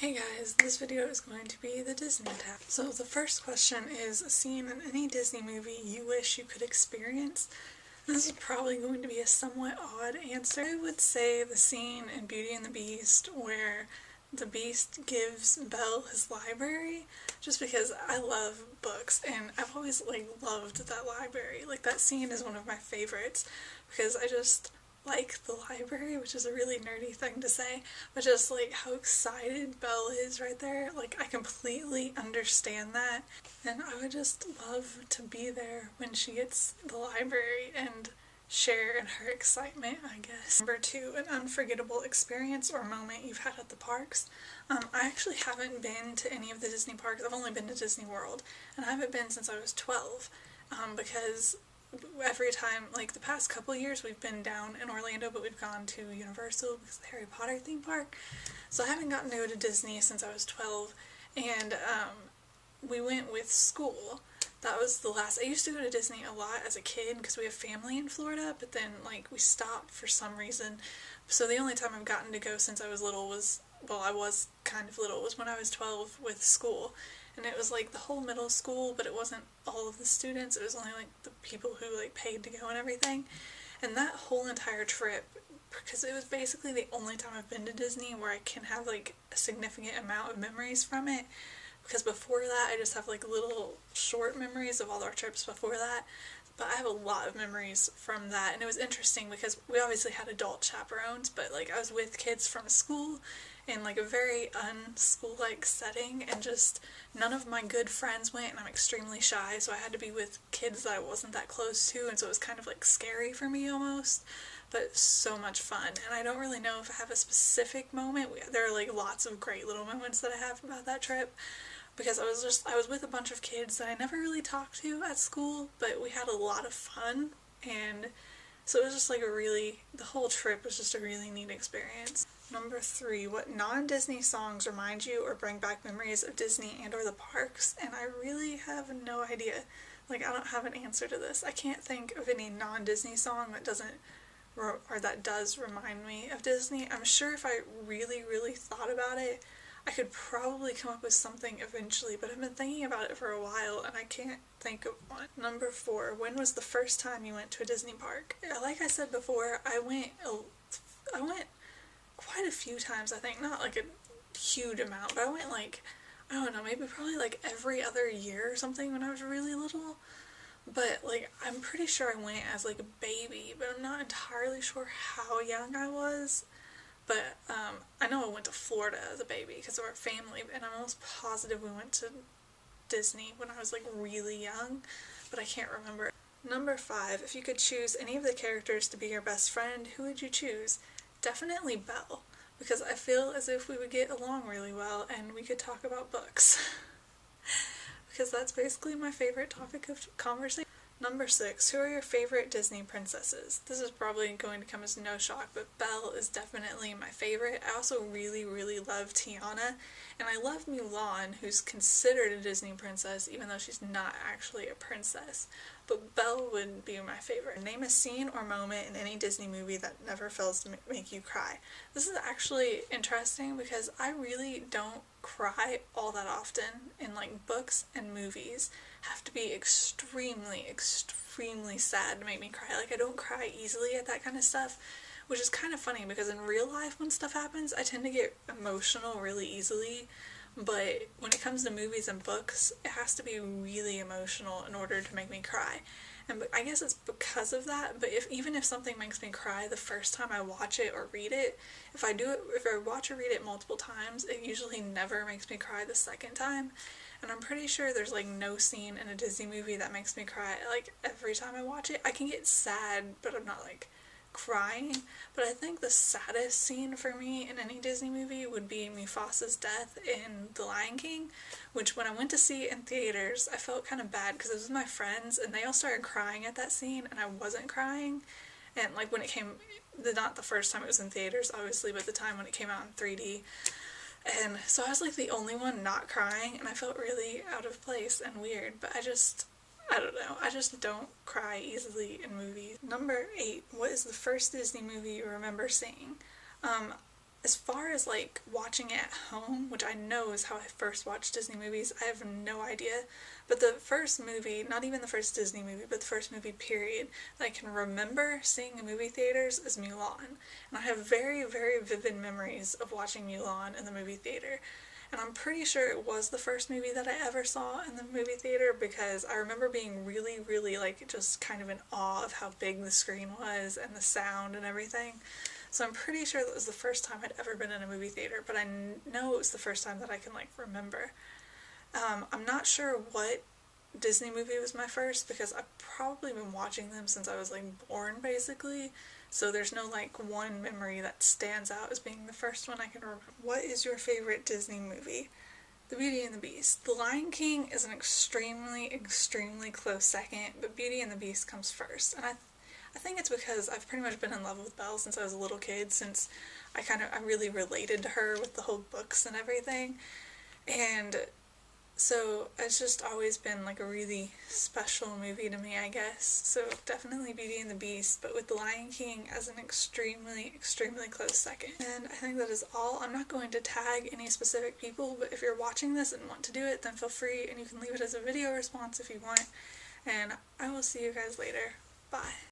Hey guys, this video is going to be the Disney tab. So the first question is a scene in any Disney movie you wish you could experience. This is probably going to be a somewhat odd answer. I would say the scene in Beauty and the Beast where the Beast gives Belle his library, just because I love books and I've always loved that library. That scene is one of my favorites because I just like the library, which is a really nerdy thing to say, but just how excited Belle is right there, I completely understand that, and I would just love to be there when she gets the library and share in her excitement, I guess. Number 2, an unforgettable experience or moment you've had at the parks. I actually haven't been to any of the Disney parks. I've only been to Disney World, and I haven't been since I was 12, because every time, the past couple years we've been down in Orlando, but we've gone to Universal because of the Harry Potter theme park. So I haven't gotten to go to Disney since I was 12, and we went with school. That was the last. I used to go to Disney a lot as a kid because we have family in Florida, but then we stopped for some reason. So the only time I've gotten to go since I was little was, well, I was kind of little, was when I was 12 with school. And it was the whole middle school, but it wasn't all of the students, it was only the people who paid to go and everything. And that whole entire trip, because it was basically the only time I've been to Disney where I can have a significant amount of memories from it, because before that I just have little short memories of all our trips before that. But I have a lot of memories from that, and it was interesting because we obviously had adult chaperones, but I was with kids from school in a very unschool-like setting, and just none of my good friends went, and I'm extremely shy, so I had to be with kids that I wasn't that close to, and so it was kind of scary for me almost, but so much fun. And I don't really know if I have a specific moment. There are lots of great little moments that I have about that trip, because I was with a bunch of kids that I never really talked to at school, but we had a lot of fun, and so it was just the whole trip was just a really neat experience. Number 3, what non-Disney songs remind you or bring back memories of Disney and or the parks? And I really have no idea. I don't have an answer to this. I can't think of any non-Disney song that that does remind me of Disney. I'm sure if I really, really thought about it, I could probably come up with something eventually, but I've been thinking about it for a while and I can't think of one. Number 4, when was the first time you went to a Disney park? Like I said before, I went quite a few times, I think. Not a huge amount, but I went I don't know, maybe probably every other year or something when I was really little. But I'm pretty sure I went as a baby, but I'm not entirely sure how young I was. But I know I went to Florida as a baby because of our family, and I'm almost positive we went to Disney when I was really young, but I can't remember. Number 5, if you could choose any of the characters to be your best friend, who would you choose? Definitely Belle, because I feel as if we would get along really well and we could talk about books. Because that's basically my favorite topic of conversation. Number 6, who are your favorite Disney princesses? This is probably going to come as no shock, but Belle is definitely my favorite. I also really, really love Tiana, and I love Mulan, who's considered a Disney princess, even though she's not actually a princess. But Belle would be my favorite. Name a scene or moment in any Disney movie that never fails to make you cry. This is actually interesting because I really don't cry all that often, in books and movies have to be extremely, extremely sad to make me cry. I don't cry easily at that kind of stuff, which is kind of funny because in real life when stuff happens I tend to get emotional really easily, but when it comes to movies and books it has to be really emotional in order to make me cry. And I guess it's because of that, but even if something makes me cry the first time I watch it or read it, if I watch or read it multiple times, it usually never makes me cry the second time. And I'm pretty sure there's no scene in a Disney movie that makes me cry every time I watch it. I can get sad, but I'm not crying. But I think the saddest scene for me in any Disney movie would be Mufasa's death in The Lion King, which when I went to see it in theaters I felt kind of bad because it was with my friends and they all started crying at that scene and I wasn't crying. And when it came, not the first time it was in theaters obviously, but the time when it came out in 3D. And so I was the only one not crying, and I felt really out of place and weird, but I don't know, I just don't cry easily in movies. Number 8, what is the first Disney movie you remember seeing? As far as like watching it at home, which I know is how I first watched Disney movies, I have no idea. But the first movie, not even the first Disney movie, but the first movie period that I can remember seeing in movie theaters is Mulan. And I have very, very vivid memories of watching Mulan in the movie theater. And I'm pretty sure it was the first movie that I ever saw in the movie theater because I remember being really, really like just kind of in awe of how big the screen was and the sound and everything. So I'm pretty sure that was the first time I'd ever been in a movie theater, but I know it was the first time that I can like remember. I'm not sure what Disney movie was my first because I've probably been watching them since I was like born basically. So there's no like one memory that stands out as being the first one I can remember. What is your favorite Disney movie? The Beauty and the Beast. The Lion King is an extremely, extremely close second, but Beauty and the Beast comes first. And I think it's because I've pretty much been in love with Belle since I was a little kid, since I really related to her with the whole books and everything. And so it's just always been like a really special movie to me, I guess. So definitely Beauty and the Beast, but with The Lion King as an extremely, extremely close second. And I think that is all. I'm not going to tag any specific people, but if you're watching this and want to do it, then feel free, and you can leave it as a video response if you want. And I will see you guys later. Bye.